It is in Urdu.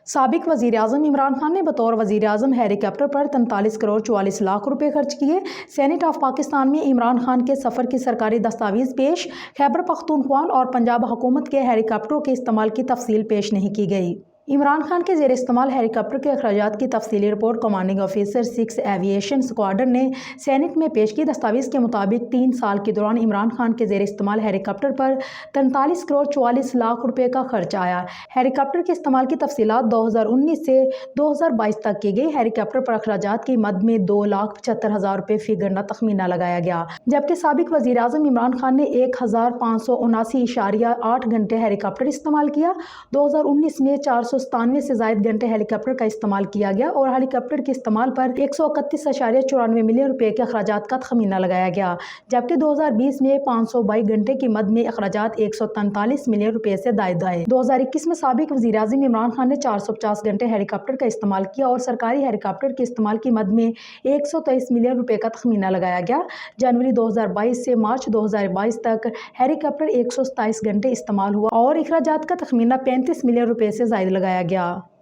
سابق وزیر اعظم عمران خان نے بطور وزیر اعظم ہیلی کاپٹر پر 43 کروڑ 44 لاکھ روپے خرچ کیے۔ سینیٹ آف پاکستان میں عمران خان کے سفر کی سرکاری دستاویز پیش۔ خیبر پختونخوا اور پنجاب حکومت کے ہیلی کاپٹروں کے استعمال کی تفصیل پیش نہیں کی گئی۔ عمران خان کے زیر استعمال ہیلی کاپٹر کے اخراجات کی تفصیلی report commanding officer 6 aviation squadron نے سینیٹ میں پیش کی۔ دستاویز کے مطابق 3 سال کے دوران عمران خان کے زیر استعمال ہیلی کاپٹر پر 43 کروڑ 44 لاکھ روپے کا خرچ آیا۔ ہیلی کاپٹر کے استعمال کی تفصیلات 2019 سے 2022 تک کی گئی۔ ہیلی کاپٹر پر اخراجات کی مد میں 2,75,000 روپے فی گھنٹہ تخمینہ لگایا گیا، جبکہ سابق وزیر اعظم عمران خان نے 1,579.8 گھنٹے ہیلی کاپٹر استعمال کیا۔ 2019 میں 497 سے زائد گھنٹے ہیلی کاپٹر کا استعمال کیا گیا اور ہیلی کاپٹر کے استعمال پر 131.94 ملین روپے کے اخراجات کا تخمینہ لگایا گیا، جبکہ 2020 میں 522 گھنٹے کی مد میں اخراجات 143 ملین روپے سے زائد آئے۔ 2021 میں سابق وزیر اعظم عمران خان نے 450 گھنٹے ہیلی کاپٹر کا استعمال کیا اور سرکاری ہیلی کاپٹر کے استعمال کی مد میں 123 ملین روپے کا تخمینہ لگایا گیا۔ جنوری 2022 سے مارچ 2022 تک ہیلی کاپٹر 127 گھنٹے استعمال ہوا اور اخراجات کا تخمینہ 35 ملین روپے سے زائد لگایا گیا۔